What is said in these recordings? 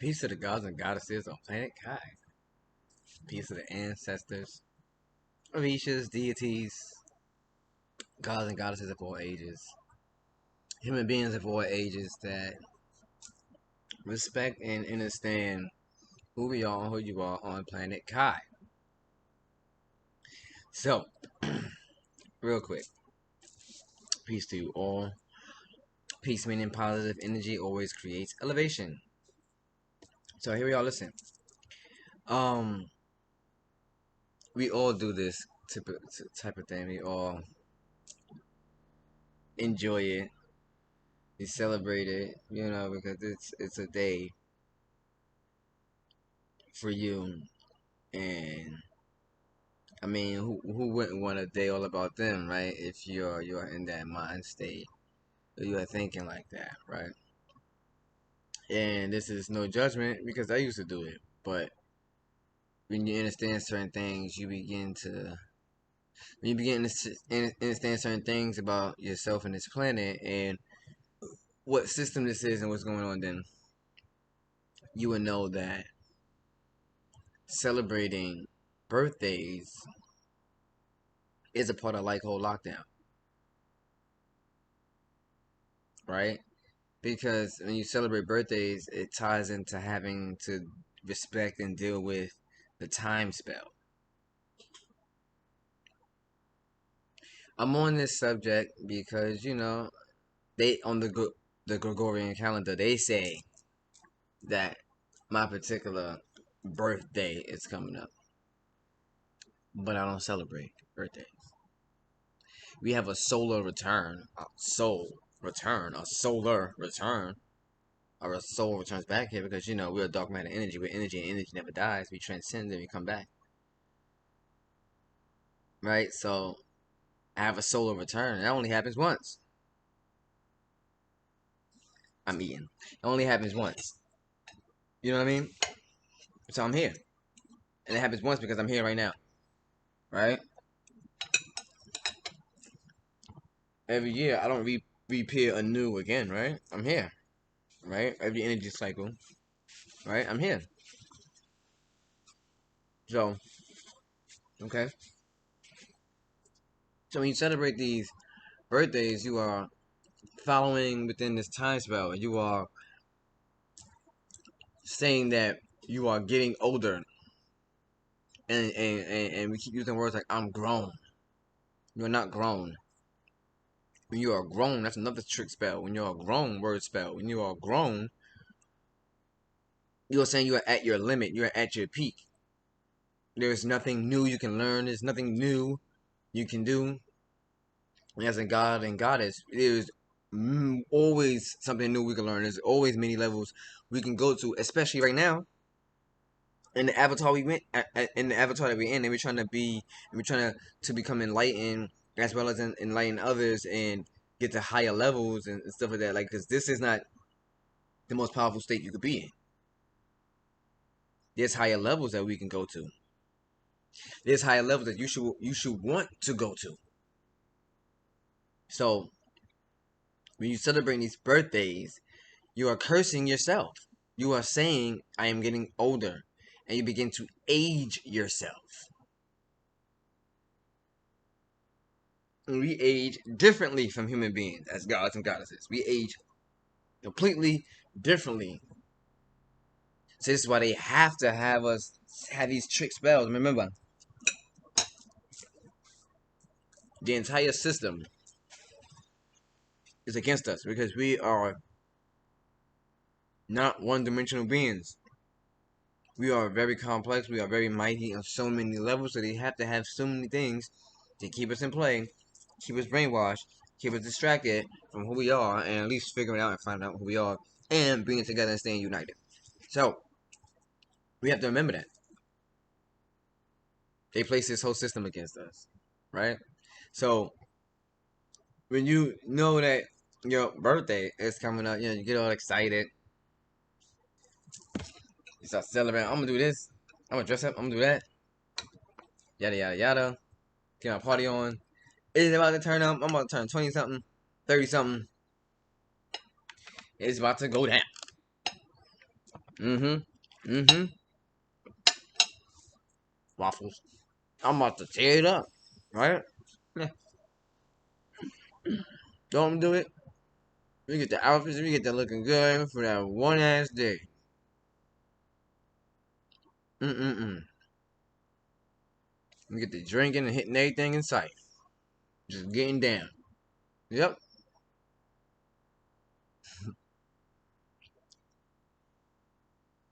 Peace to the gods and goddesses on planet Kai. Peace to the ancestors, orishas, deities, gods and goddesses of all ages, human beings of all ages that respect and understand who we are and who you are on planet Kai. So, real quick, peace to you all. Peace meaning positive energy always creates elevation. So here we are. Listen, um, we all do this type of thing. We all enjoy it. We celebrate it, because it's a day for you. And I mean, who wouldn't want a day all about them, right? If you're in that mind state, or you are thinking like that, right? And this is no judgment because I used to do it, but when you understand certain things, when you begin to understand certain things about yourself and this planet and what system this is and what's going on, then you will know that celebrating birthdays is a part of like whole lockdown, right? Because when you celebrate birthdays, it ties into having to respect and deal with the time spell. I'm on this subject because they on the Gregorian calendar they say that my particular birthday is coming up, but I don't celebrate birthdays. We have a solar return, a solar return. Our soul returns back here because we're a dark matter energy. We're energy, and energy never dies. We transcend and we come back, right? So I have a solar return. That only happens once. I'm eating. It only happens once. You know what I mean? So I'm here, and it happens once because I'm here right now, right? Every year I don't reappear anew again, right? I'm here, right? Every energy cycle, right? I'm here. So okay. So when you celebrate these birthdays, you are following within this time spell. You are saying that you are getting older, and we keep using words like I'm grown. You're not grown. When you are grown, that's another trick spell. When you're a grown word spell. When you are grown, you're saying you are at your limit. You're at your peak. There's nothing new you can learn. There's nothing new you can do. And as a god and goddess, there's always something new we can learn. There's always many levels we can go to, especially right now. In the avatar we went, in the avatar that we're in, and we're trying to become enlightened as well as enlighten others and get to higher levels and stuff like that. Like, because this is not the most powerful state you could be in. There's higher levels that we can go to. There's higher levels that you should want to go to. So when you celebrate these birthdays, you are cursing yourself. You are saying, I am getting older. And you begin to age yourself. And we age differently from human beings as gods and goddesses. We age completely differently. So this is why they have to have us have these trick spells. Remember, the entire system is against us because we are not one-dimensional beings. We are very complex. We are very mighty on so many levels. So they have to have so many things to keep us in play, keep us brainwashed, keep us distracted from who we are, and at least figuring out and finding out who we are, and bringing it together and staying united. So we have to remember that they place this whole system against us, right? So when you know that your birthday is coming up, you get all excited. You start celebrating. I'm gonna do this. I'm gonna dress up. I'm gonna do that. Yada yada yada. Get my party on. It's about to turn up. I'm about to turn 20 something, 30 something. It's about to go down. Mm-hmm. Mm-hmm. Waffles. I'm about to tear it up. Right? Yeah. Don't do it. We get the outfits, we get that looking good for that one ass day. Mm-mm-mm. We get the drinking and hitting everything in sight. Just getting down. Yep.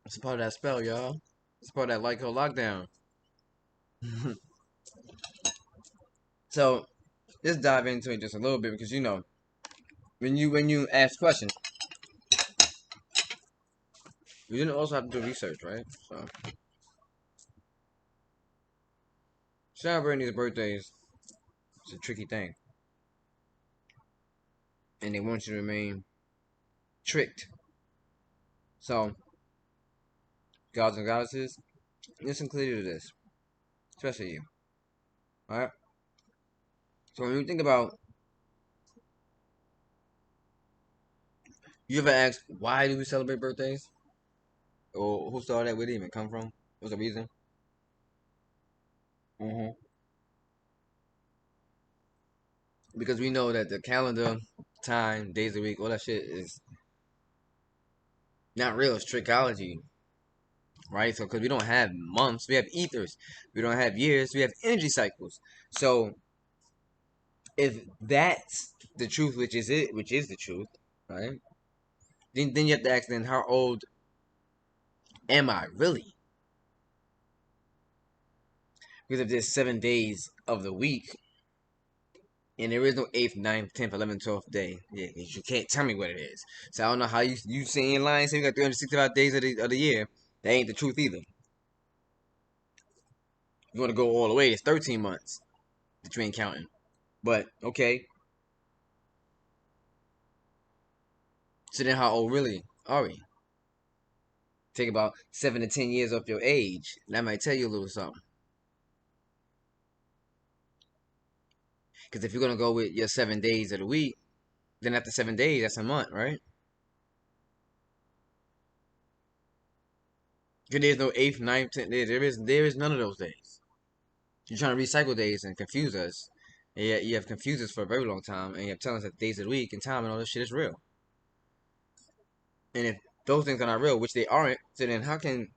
It's part of that spell, y'all. It's part of that like lockdown. So let's dive into it just a little bit because you know when you ask questions, you didn't also have to do research, right? So celebrating these birthdays is a tricky thing, and they want you to remain tricked. So gods and goddesses, listen clearly to this, especially you. All right. So when you think about, you ever asked why do we celebrate birthdays, or who started that? Where did it even come from? What's the reason? Hmm. Because we know that the calendar, time, days of the week, all that shit is not real. It's trickology, right? So because we don't have months, we have ethers. We don't have years, we have energy cycles. So if that's the truth, which is the truth, right? Then you have to ask, then how old am I really? Because if there's 7 days of the week and there is no eighth, ninth, 10th, 11th, 12th day, yeah, you can't tell me what it is. So I don't know how you saying lying, saying you got 365 days of the year. That ain't the truth either. You want to go all the way? It's 13 months that you ain't counting. But okay, so then how old really are we? Take about 7 to 10 years off your age. That might tell you a little something. Because if you're gonna go with your 7 days of the week, then after 7 days, that's a month, right? Because there's no eighth, ninth, 10th day. There is none of those days. You're trying to recycle days and confuse us. And yet you have confused us for a very long time, and you have telling us that days of the week and time and all this shit is real. And if those things are not real, which they aren't, so then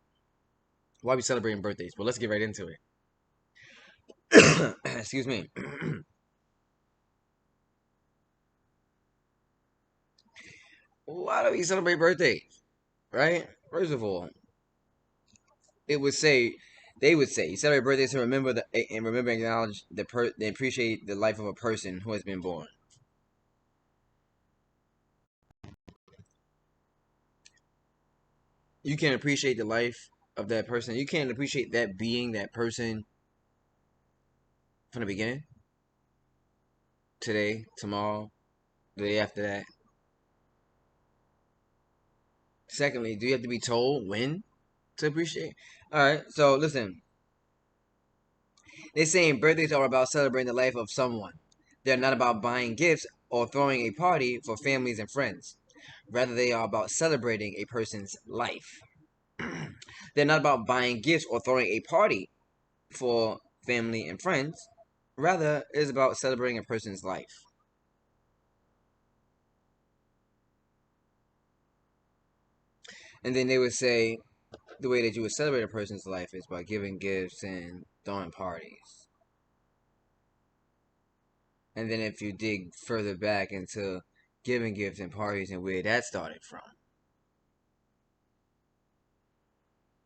why are we celebrating birthdays? Well, let's get right into it. Excuse me. Why do we celebrate birthdays? Right? First of all, it would say they would say celebrate birthdays to remember and remember and acknowledge they appreciate the life of a person who has been born. You can't appreciate the life of that person. You can't appreciate that being, that person from the beginning, today, tomorrow, the day after that. Secondly, do you have to be told when to appreciate? All right, so listen. They're saying birthdays are about celebrating the life of someone. They're not about buying gifts or throwing a party for families and friends. Rather, they are about celebrating a person's life. They're not about buying gifts or throwing a party for family and friends. Rather, it is about celebrating a person's life. And then they would say the way that you would celebrate a person's life is by giving gifts and throwing parties. And then if you dig further back into giving gifts and parties and where that started from,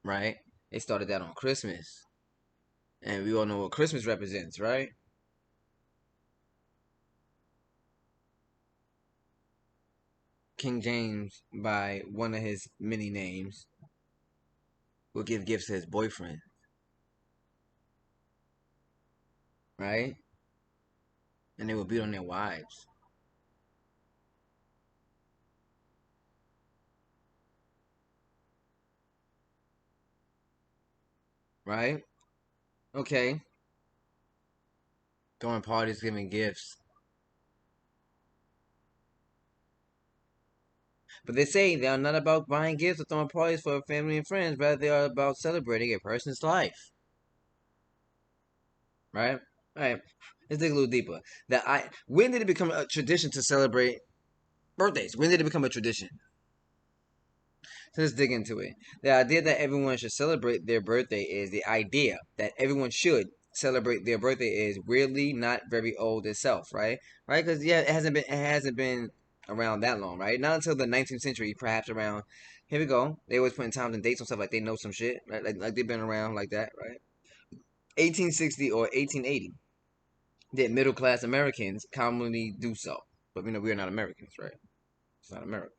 right? They started that on Christmas. And we all know what Christmas represents, right? King James, by one of his many names, will give gifts to his boyfriend, right? And they will beat on their wives, right? Okay. Throwing parties, giving gifts. But they say they are not about buying gifts or throwing parties for family and friends, rather they are about celebrating a person's life. Right? Alright. Let's dig a little deeper. When did it become a tradition to celebrate birthdays? When did it become a tradition? So let's dig into it. The idea that everyone should celebrate their birthday is the idea that everyone should celebrate their birthday is weirdly not very old itself, right? Right? Because yeah, it hasn't been around that long, right? Not until the 19th century, perhaps around. Here we go. They always putting times and dates on stuff like they know some shit, right? Like they've been around like that, right? 1860 or 1880 did middle class Americans commonly do so, but we're not Americans, right? It's not America.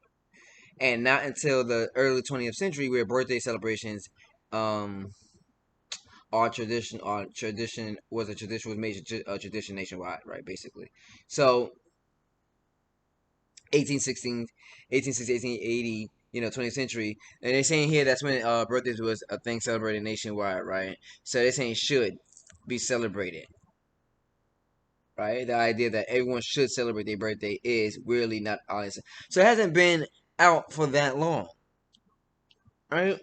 And not until the early 20th century where birthday celebrations um tradition was made a tradition nationwide, right? Basically, so 1816, 1860, 1880, 20th century, and they're saying here that's when birthdays was a thing celebrated nationwide, right? So they're saying should be celebrated, right? The idea that everyone should celebrate their birthday is really not honest. So it hasn't been out for that long, right?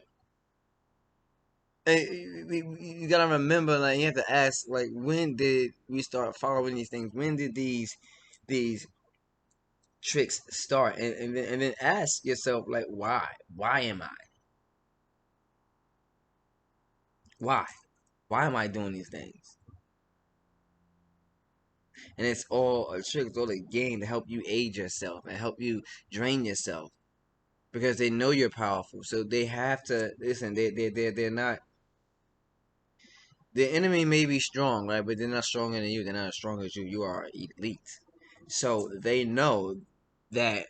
You gotta remember, like you have to ask, like, when did we start following these things? When did these tricks start? And then ask yourself, like, why? Why am I? Why? Why am I doing these things? And it's all a trick. It's all a game to help you age yourself and help you drain yourself because they know you're powerful. So they have to listen. They're not. The enemy may be strong, right? But they're not stronger than you. They're not as strong as you. You are elite. So they know that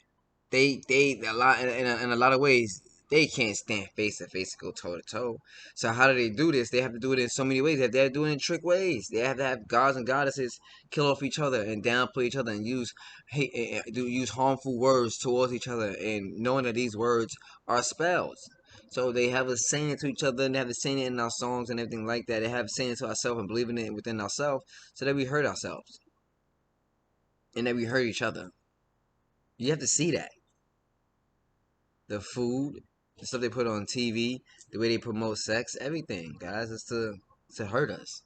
they a lot in a lot of ways they can't stand face to face, go toe to toe. So how do they do this? They have to do it in so many ways. They're doing it in trick ways. They have to have gods and goddesses kill off each other and downplay each other and use use harmful words towards each other, and knowing that these words are spells. So they have us saying it to each other, and they have us saying it in our songs and everything like that. They have us saying it to ourselves and believing it within ourselves, so that we hurt ourselves and that we hurt each other. You have to see that. The food, the stuff they put on TV, the way they promote sex, everything, guys, is to hurt us.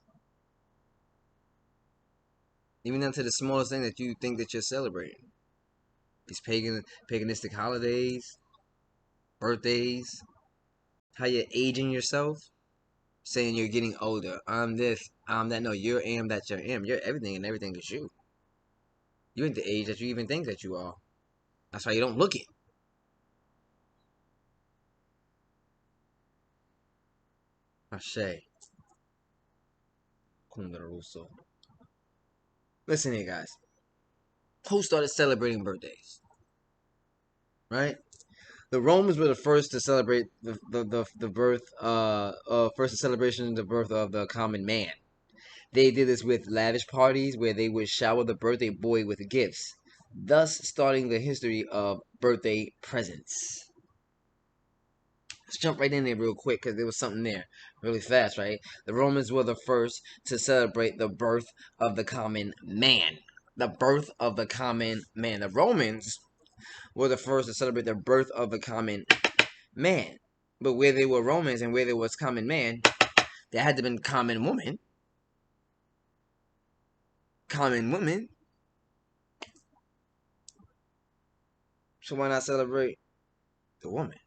Even down to the smallest thing that you think that you're celebrating. These paganistic holidays, birthdays, how you're aging yourself, saying you're getting older. I'm this, I'm that. No, you're am that you're am. You're everything and everything is you. You ain't the age that you even think that you are. That's why you don't look it. Ashe. Russo. Listen here, guys. Who started celebrating birthdays? Right? The Romans were the first to celebrate the birth first celebration of the birth of the common man. They did this with lavish parties where they would shower the birthday boy with gifts, thus starting the history of birthday presents. Let's jump right in there real quick because there was something there really fast, right? The Romans were the first to celebrate the birth of the common man. The birth of the common man. The Romans were the first to celebrate the birth of the common man. But where they were Romans and where there was common man, there had to been common woman. Common woman. So why not celebrate the woman?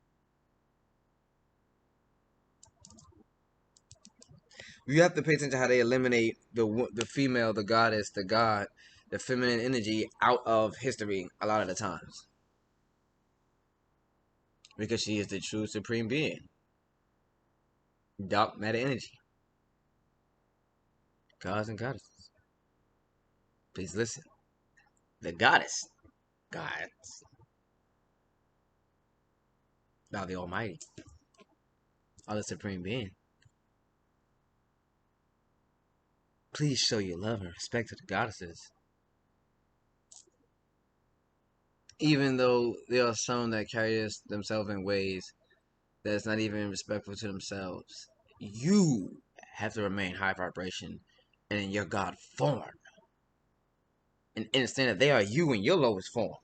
You have to pay attention to how they eliminate the female, the goddess, the god, the feminine energy out of history a lot of the times. Because she is the true supreme being. Dark matter energy. Gods and goddesses. Please listen. The goddess. God. Thou the Almighty. Or the supreme being. Please show your love and respect to the goddesses. Even though there are some that carry themselves in ways that's not even respectful to themselves, you have to remain high vibration and in your God form. And understand that they are you in your lowest form.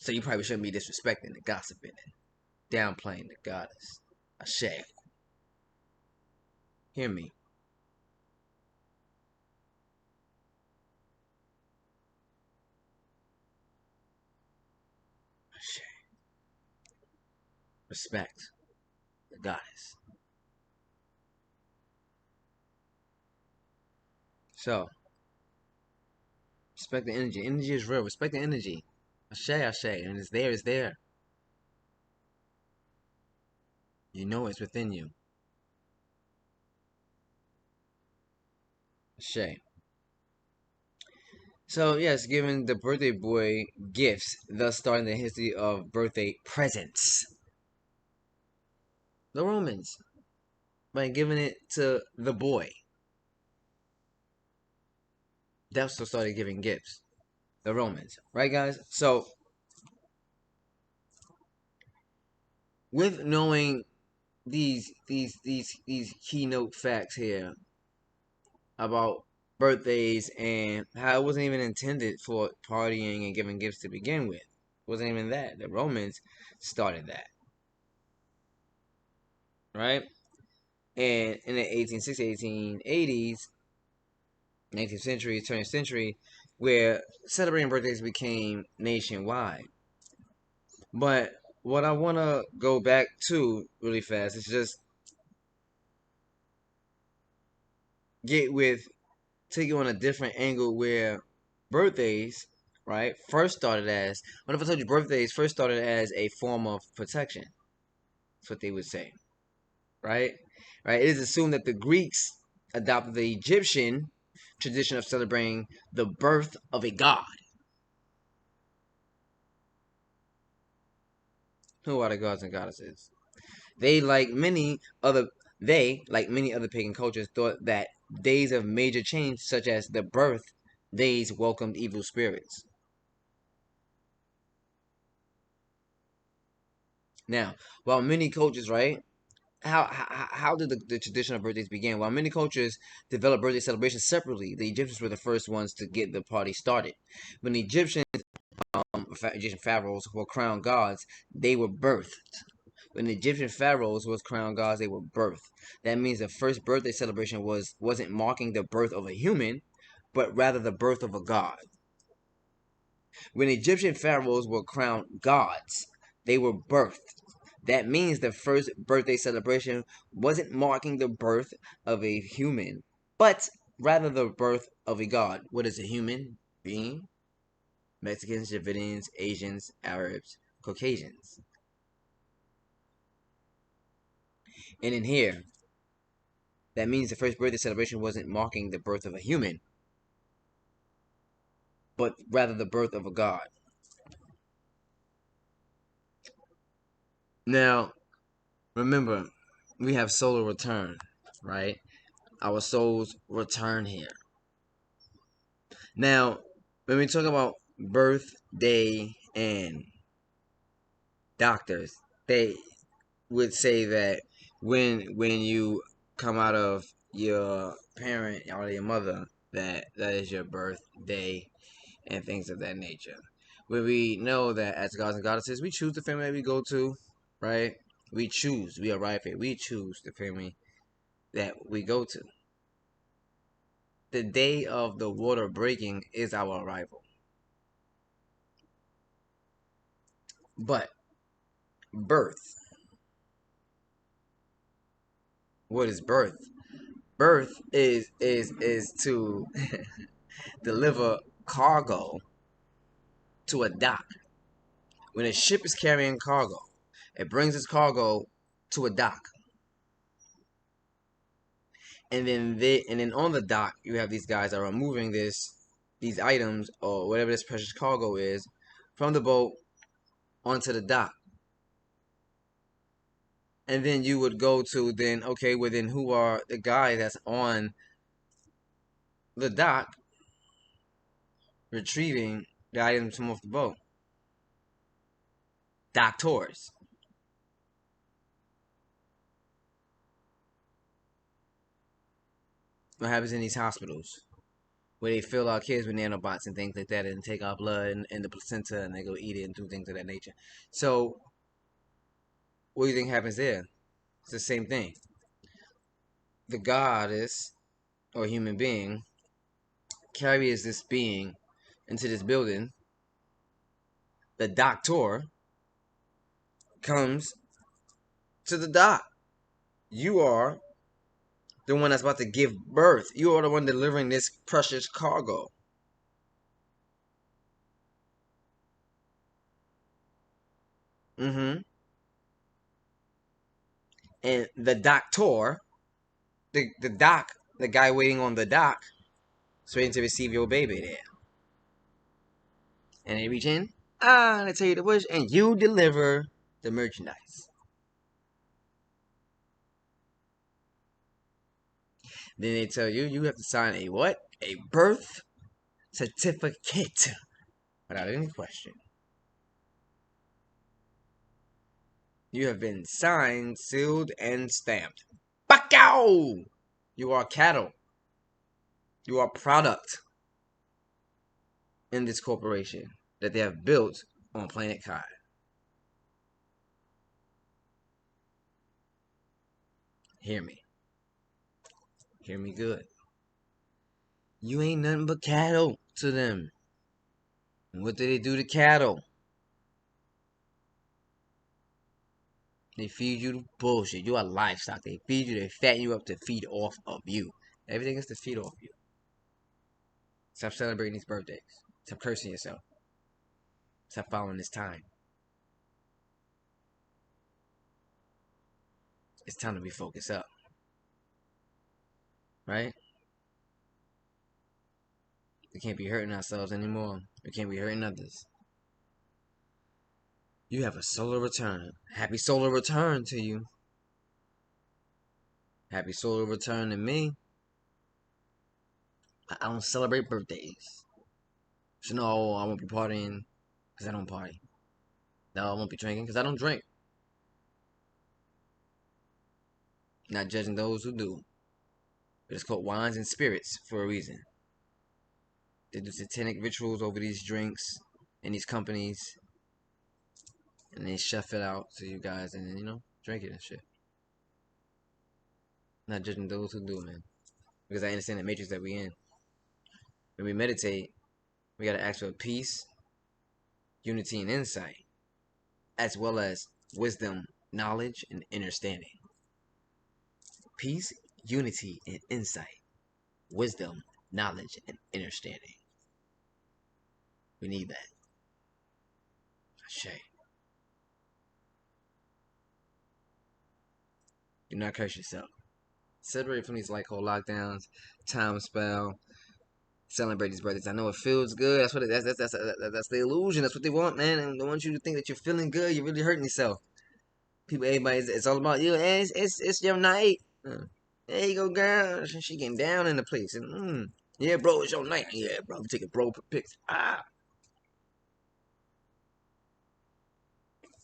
So you probably shouldn't be disrespecting and gossiping and downplaying the goddess. Ashe. Hear me. Ashe. Respect the goddess. So, respect the energy. Energy is real. Respect the energy. Ashe, ashe. And it's there, it's there. You know it's within you. Ashe. So, yes, giving the birthday boy gifts, thus starting the history of birthday presents. The Romans, by giving it to the boy. That's what started giving gifts. The Romans. Right, guys? So, with knowing these keynote facts here about birthdays and how it wasn't even intended for partying and giving gifts to begin with. It wasn't even that. The Romans started that. Right? And in the 1860s, 1880s, 19th century, 20th century, where celebrating birthdays became nationwide. But what I want to go back to really fast is just get with take you on a different angle where birthdays, right, first started as, what if I told you birthdays first started as a form of protection? That's what they would say, right? Right? It is assumed that the Greeks adopted the Egyptian tradition of celebrating the birth of a god. Who are the gods and goddesses? They, like many other like many other pagan cultures, thought that days of major change, such as the birth days, welcomed evil spirits. Now, while many cultures, right? How did the tradition of birthdays begin? While many cultures developed birthday celebrations separately, the Egyptians were the first ones to get the party started. When the Egyptian pharaohs were crowned gods, they were birthed. When the Egyptian pharaohs was crowned gods, they were birthed. That means the first birthday celebration wasn't marking the birth of a human, but rather the birth of a god. When Egyptian pharaohs were crowned gods, they were birthed. That means the first birthday celebration wasn't marking the birth of a human, but rather the birth of a god. What is a human being? Mexicans, Davidians, Asians, Arabs, Caucasians. And in here, that means the first birthday celebration wasn't marking the birth of a human, but rather the birth of a god. Now, remember, we have solar return, right? Our souls return here. Now, when we talk about birthday and doctors, they would say that when you come out of your parent or your mother, that is your birthday and things of that nature. When we know that as gods and goddesses, we choose the family that we go to, right? We arrive here, we choose the family that we go to. The day of the water breaking is our arrival. But birth, what is birth? Birth is to deliver cargo to a dock. When a ship is carrying cargo, it brings its cargo to a dock. And then on the dock you have these guys that are moving these items or whatever this precious cargo is from the boat onto the dock. And then you would go to then, okay, well then who are the guy that's on the dock retrieving the items from off the boat? Doctors. What happens in these hospitals? where they fill our kids with nanobots and things like that, and take our blood and the placenta, and they go eat it and do things of that nature. So, what do you think happens there? It's the same thing. The goddess or human being carries this being into this building. The doctor comes to the doc. You are the one that's about to give birth. You are the one delivering this precious cargo. Mm-hmm. And the doctor, the doc, the guy waiting on the dock, is waiting to receive your baby there. And they reach in, they tell you the wish, and you deliver the merchandise. Then they tell you you have to sign a what? A birth certificate without any question. You have been signed, sealed, and stamped. Bakow! You are cattle. You are product in this corporation that they have built on planetki. Hear me. Hear me good. You ain't nothing but cattle to them. And what do they do to cattle? They feed you bullshit. You are livestock. They feed you, they fatten you up to feed off of you. Everything is to feed off you. Stop celebrating these birthdays. Stop cursing yourself. Stop following this time. It's time to be focused up. Right? We can't be hurting ourselves anymore. We can't be hurting others. You have a solar return. Happy solar return to you. Happy solar return to me. I don't celebrate birthdays. So no, I won't be partying because I don't party. No, I won't be drinking because I don't drink. Not judging those who do. But it's called wines and spirits for a reason. They do satanic rituals over these drinks and these companies. And they chef it out to you guys and, drink it and shit. Not judging those who do, man. Because I understand the matrix that we in. When we meditate, we gotta ask for peace, unity, and insight, as well as wisdom, knowledge, and understanding. Peace, unity, and insight, wisdom, knowledge, and understanding. We need that. Ashe. Do not curse yourself. Separate from these like whole lockdowns, time spell, celebrate these birthdays. I know it feels good. That's what that's the illusion. That's what they want, man. And they want you to think that you're feeling good. You're really hurting yourself. People, everybody, it's all about you. Hey, it's your night. There you go, girl. She getting down in the place. And yeah, bro, it's your night. Yeah, bro, take a bro pics.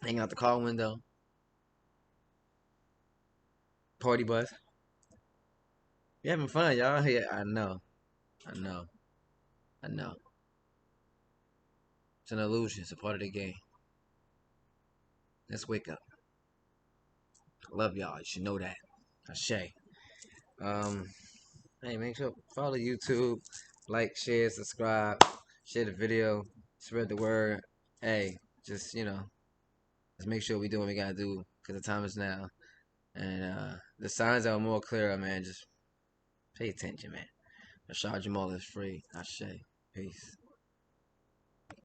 Hang out the car window. Party bus. You having fun, y'all? Yeah, I know. I know. I know. It's an illusion. It's a part of the game. Let's wake up. I love y'all. You should know that. Ashe. Um, hey, make sure follow YouTube, like, share, subscribe, share the video, spread the word. Hey, just let's make sure we do what we gotta do because the time is now, and the signs are more clearer, man. Just pay attention, man. Rashad Jamal is free. Ashe. Peace.